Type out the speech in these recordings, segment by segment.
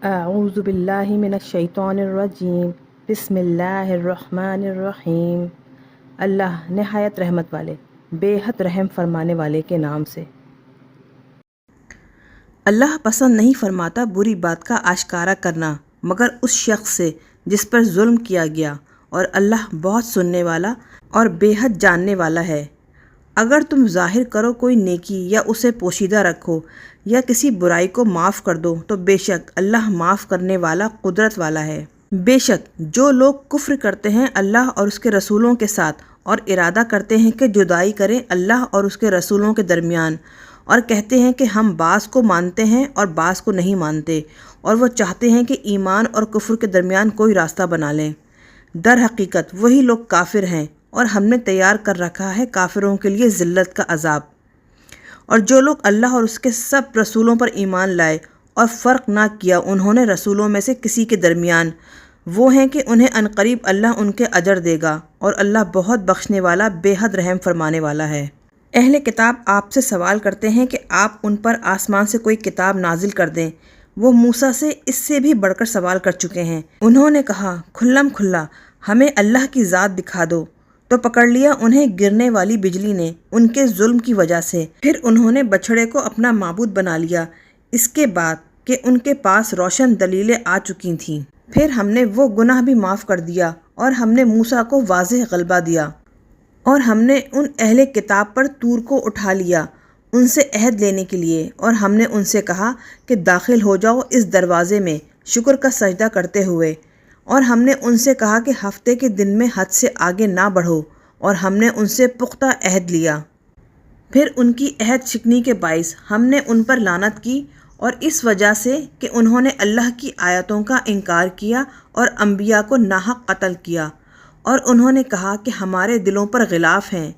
اعوذ باللہ من الشیطان الرجیم بسم اللہ الرحمن الرحیم۔ اللہ نہایت رحمت والے بے حد رحم فرمانے والے کے نام سے۔ اللہ پسند نہیں فرماتا بری بات کا آشکارا کرنا مگر اس شخص سے جس پر ظلم کیا گیا، اور اللہ بہت سننے والا اور بے حد جاننے والا ہے۔ اگر تم ظاہر کرو کوئی نیکی یا اسے پوشیدہ رکھو یا کسی برائی کو معاف کر دو تو بے شک اللہ معاف کرنے والا قدرت والا ہے۔ بے شک جو لوگ کفر کرتے ہیں اللہ اور اس کے رسولوں کے ساتھ اور ارادہ کرتے ہیں کہ جدائی کریں اللہ اور اس کے رسولوں کے درمیان، اور کہتے ہیں کہ ہم بعض کو مانتے ہیں اور بعض کو نہیں مانتے، اور وہ چاہتے ہیں کہ ایمان اور کفر کے درمیان کوئی راستہ بنا لیں، در حقیقت وہی لوگ کافر ہیں، اور ہم نے تیار کر رکھا ہے کافروں کے لیے ذلت کا عذاب۔ اور جو لوگ اللہ اور اس کے سب رسولوں پر ایمان لائے اور فرق نہ کیا انہوں نے رسولوں میں سے کسی کے درمیان، وہ ہیں کہ انہیں عنقریب اللہ ان کے اجر دے گا، اور اللہ بہت بخشنے والا بے حد رحم فرمانے والا ہے۔ اہل کتاب آپ سے سوال کرتے ہیں کہ آپ ان پر آسمان سے کوئی کتاب نازل کر دیں۔ وہ موسیٰ سے اس سے بھی بڑھ کر سوال کر چکے ہیں۔ انہوں نے کہا کھلم کھلا ہمیں اللہ کی ذات دکھا دو، تو پکڑ لیا انہیں گرنے والی بجلی نے ان کے ظلم کی وجہ سے۔ پھر انہوں نے بچھڑے کو اپنا معبود بنا لیا اس کے بعد کہ ان کے پاس روشن دلیلیں آ چکی تھیں۔ پھر ہم نے وہ گناہ بھی معاف کر دیا، اور ہم نے موسیٰ کو واضح غلبہ دیا، اور ہم نے ان اہل کتاب پر طور کو اٹھا لیا ان سے عہد لینے کے لیے، اور ہم نے ان سے کہا کہ داخل ہو جاؤ اس دروازے میں شکر کا سجدہ کرتے ہوئے، اور ہم نے ان سے کہا کہ ہفتے کے دن میں حد سے آگے نہ بڑھو، اور ہم نے ان سے پختہ عہد لیا۔ پھر ان کی عہد شکنی کے باعث ہم نے ان پر لعنت کی، اور اس وجہ سے کہ انہوں نے اللہ کی آیتوں کا انکار کیا اور انبیاء کو ناحق قتل کیا، اور انہوں نے کہا کہ ہمارے دلوں پر غلاف ہیں۔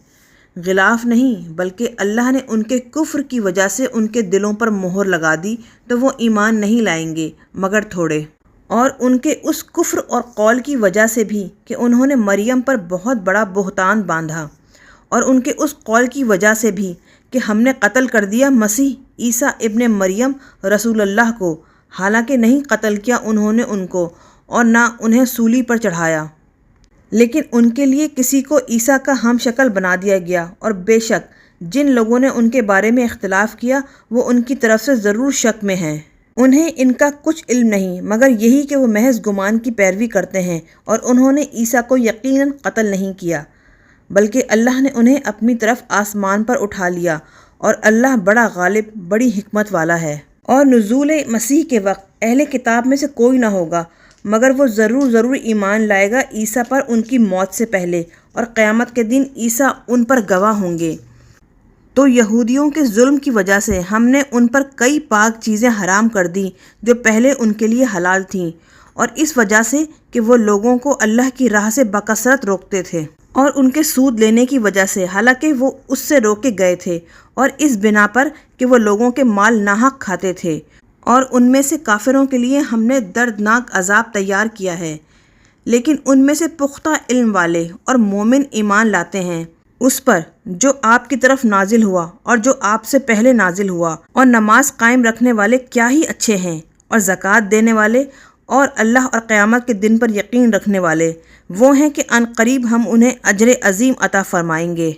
غلاف نہیں بلکہ اللہ نے ان کے کفر کی وجہ سے ان کے دلوں پر مہر لگا دی، تو وہ ایمان نہیں لائیں گے مگر تھوڑے۔ اور ان کے اس کفر اور قول کی وجہ سے بھی کہ انہوں نے مریم پر بہت بڑا بہتان باندھا، اور ان کے اس قول کی وجہ سے بھی کہ ہم نے قتل کر دیا مسیح عیسیٰ ابن مریم رسول اللہ کو، حالانکہ نہیں قتل کیا انہوں نے ان کو، اور نہ انہیں سولی پر چڑھایا، لیکن ان کے لیے کسی کو عیسیٰ کا ہم شکل بنا دیا گیا۔ اور بے شک جن لوگوں نے ان کے بارے میں اختلاف کیا وہ ان کی طرف سے ضرور شک میں ہیں۔ انہیں ان کا کچھ علم نہیں مگر یہی کہ وہ محض گمان کی پیروی کرتے ہیں، اور انہوں نے عیسیٰ کو یقیناً قتل نہیں کیا بلکہ اللہ نے انہیں اپنی طرف آسمان پر اٹھا لیا، اور اللہ بڑا غالب بڑی حکمت والا ہے۔ اور نزول مسیح کے وقت اہل کتاب میں سے کوئی نہ ہوگا مگر وہ ضرور ایمان لائے گا عیسیٰ پر ان کی موت سے پہلے، اور قیامت کے دن عیسیٰ ان پر گواہ ہوں گے۔ تو یہودیوں کے ظلم کی وجہ سے ہم نے ان پر کئی پاک چیزیں حرام کر دیں جو پہلے ان کے لیے حلال تھیں، اور اس وجہ سے کہ وہ لوگوں کو اللہ کی راہ سے بکثرت روکتے تھے، اور ان کے سود لینے کی وجہ سے حالانکہ وہ اس سے روکے گئے تھے، اور اس بنا پر کہ وہ لوگوں کے مال ناحق کھاتے تھے۔ اور ان میں سے کافروں کے لیے ہم نے دردناک عذاب تیار کیا ہے، لیکن ان میں سے پختہ علم والے اور مومن ایمان لاتے ہیں اس پر جو آپ کی طرف نازل ہوا اور جو آپ سے پہلے نازل ہوا، اور نماز قائم رکھنے والے کیا ہی اچھے ہیں، اور زکوٰۃ دینے والے اور اللہ اور قیامت کے دن پر یقین رکھنے والے، وہ ہیں کہ عنقریب ہم انہیں اجر عظیم عطا فرمائیں گے۔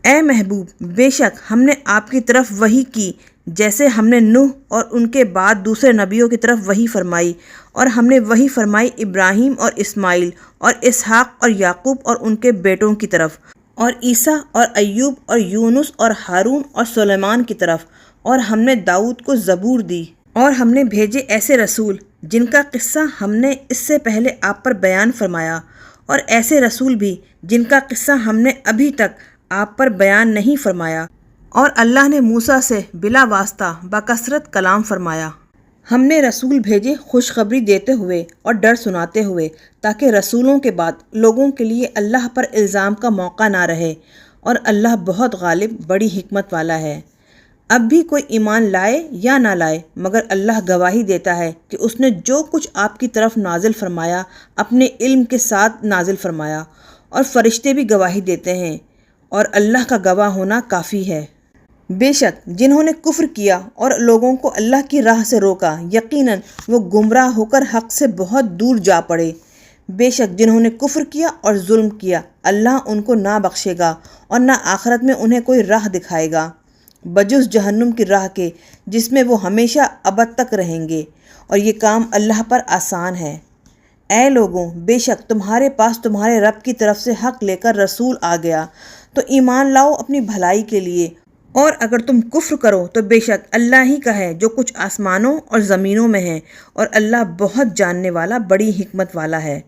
اے محبوب بے شک ہم نے آپ کی طرف وحی کی جیسے ہم نے نوح اور ان کے بعد دوسرے نبیوں کی طرف وحی فرمائی، اور ہم نے وحی فرمائی ابراہیم اور اسماعیل اور اسحاق اور یعقوب اور ان کے بیٹوں کی طرف، اور عیسیٰ اور ایوب اور یونس اور ہارون اور سلیمان کی طرف، اور ہم نے داؤد کو زبور دی، اور ہم نے بھیجے ایسے رسول جن کا قصہ ہم نے اس سے پہلے آپ پر بیان فرمایا، اور ایسے رسول بھی جن کا قصہ ہم نے ابھی تک آپ پر بیان نہیں فرمایا۔ اور اللہ نے موسیٰ سے بلا واسطہ بکثرت کلام فرمایا۔ ہم نے رسول بھیجے خوشخبری دیتے ہوئے اور ڈر سناتے ہوئے، تاکہ رسولوں کے بعد لوگوں کے لیے اللہ پر الزام کا موقع نہ رہے، اور اللہ بہت غالب بڑی حکمت والا ہے۔ اب بھی کوئی ایمان لائے یا نہ لائے مگر اللہ گواہی دیتا ہے کہ اس نے جو کچھ آپ کی طرف نازل فرمایا اپنے علم کے ساتھ نازل فرمایا، اور فرشتے بھی گواہی دیتے ہیں، اور اللہ کا گواہ ہونا کافی ہے۔ بے شک جنہوں نے کفر کیا اور لوگوں کو اللہ کی راہ سے روکا، یقیناً وہ گمراہ ہو کر حق سے بہت دور جا پڑے۔ بے شک جنہوں نے کفر کیا اور ظلم کیا، اللہ ان کو نہ بخشے گا اور نہ آخرت میں انہیں کوئی راہ دکھائے گا بجز جہنم کی راہ کے، جس میں وہ ہمیشہ ابد تک رہیں گے، اور یہ کام اللہ پر آسان ہے۔ اے لوگوں، بے شک تمہارے پاس تمہارے رب کی طرف سے حق لے کر رسول آ گیا، تو ایمان لاؤ اپنی بھلائی کے لیے، اور اگر تم کفر کرو تو بے شک اللہ ہی کا ہے جو کچھ آسمانوں اور زمینوں میں ہے، اور اللہ بہت جاننے والا، بڑی حکمت والا ہے۔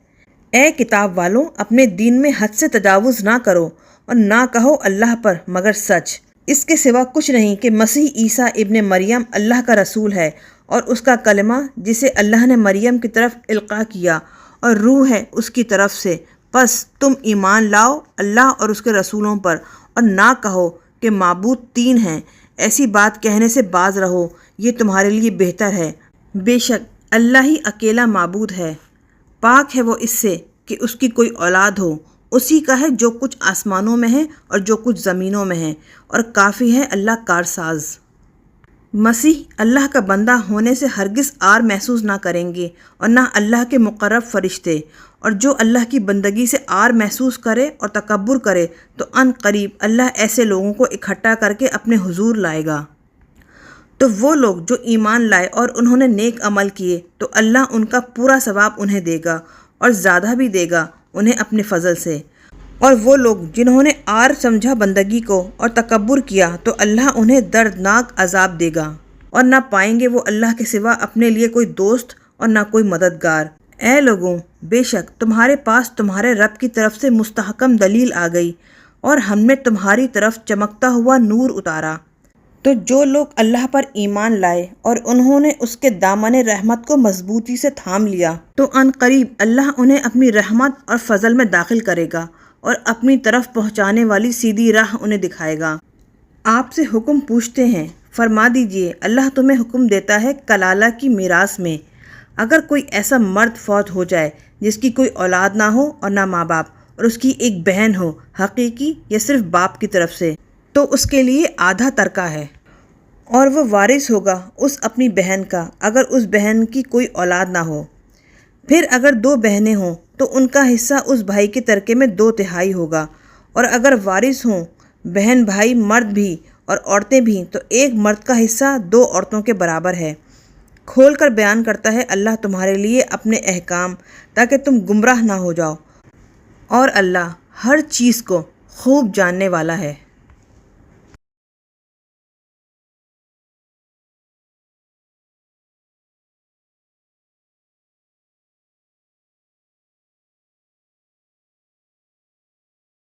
اے کتاب والوں، اپنے دین میں حد سے تجاوز نہ کرو اور نہ کہو اللہ پر مگر سچ، اس کے سوا کچھ نہیں کہ مسیح عیسیٰ ابن مریم اللہ کا رسول ہے اور اس کا کلمہ جسے اللہ نے مریم کی طرف القاء کیا، اور روح ہے اس کی طرف سے۔ پس تم ایمان لاؤ اللہ اور اس کے رسولوں پر، اور نہ کہو کہ معبود تین ہیں، ایسی بات کہنے سے باز رہو، یہ تمہارے لیے بہتر ہے۔ بے شک اللہ ہی اکیلا معبود ہے، پاک ہے وہ اس سے کہ اس کی کوئی اولاد ہو، اسی کا ہے جو کچھ آسمانوں میں ہے اور جو کچھ زمینوں میں ہے، اور کافی ہے اللہ کارساز۔ مسیح اللہ کا بندہ ہونے سے ہرگز عار محسوس نہ کریں گے، اور نہ اللہ کے مقرب فرشتے، اور جو اللہ کی بندگی سے عار محسوس کرے اور تکبر کرے تو ان قریب اللہ ایسے لوگوں کو اکٹھا کر کے اپنے حضور لائے گا۔ تو وہ لوگ جو ایمان لائے اور انہوں نے نیک عمل کیے تو اللہ ان کا پورا ثواب انہیں دے گا، اور زیادہ بھی دے گا انہیں اپنے فضل سے۔ اور وہ لوگ جنہوں نے عار سمجھا بندگی کو اور تکبر کیا تو اللہ انہیں دردناک عذاب دے گا، اور نہ پائیں گے وہ اللہ کے سوا اپنے لیے کوئی دوست اور نہ کوئی مددگار۔ اے لوگوں، بے شک تمہارے پاس تمہارے رب کی طرف سے مستحکم دلیل آ گئی، اور ہم نے تمہاری طرف چمکتا ہوا نور اتارا۔ تو جو لوگ اللہ پر ایمان لائے اور انہوں نے اس کے دامن رحمت کو مضبوطی سے تھام لیا تو ان قریب اللہ انہیں اپنی رحمت اور فضل میں داخل کرے گا، اور اپنی طرف پہنچانے والی سیدھی راہ انہیں دکھائے گا۔ آپ سے حکم پوچھتے ہیں، فرما دیجئے اللہ تمہیں حکم دیتا ہے کلالہ کی میراث میں۔ اگر کوئی ایسا مرد فوت ہو جائے جس کی کوئی اولاد نہ ہو اور نہ ماں باپ، اور اس کی ایک بہن ہو، حقیقی یا صرف باپ کی طرف سے، تو اس کے لیے آدھا ترکہ ہے، اور وہ وارث ہوگا اس اپنی بہن کا اگر اس بہن کی کوئی اولاد نہ ہو۔ پھر اگر دو بہنیں ہوں تو ان کا حصہ اس بھائی کے ترکے میں 2/3 ہوگا، اور اگر وارث ہوں بہن بھائی مرد بھی اور عورتیں بھی تو ایک مرد کا حصہ 2 عورتوں کے برابر ہے۔ کھول کر بیان کرتا ہے اللہ تمہارے لیے اپنے احکام تاکہ تم گمراہ نہ ہو جاؤ، اور اللہ ہر چیز کو خوب جاننے والا ہے۔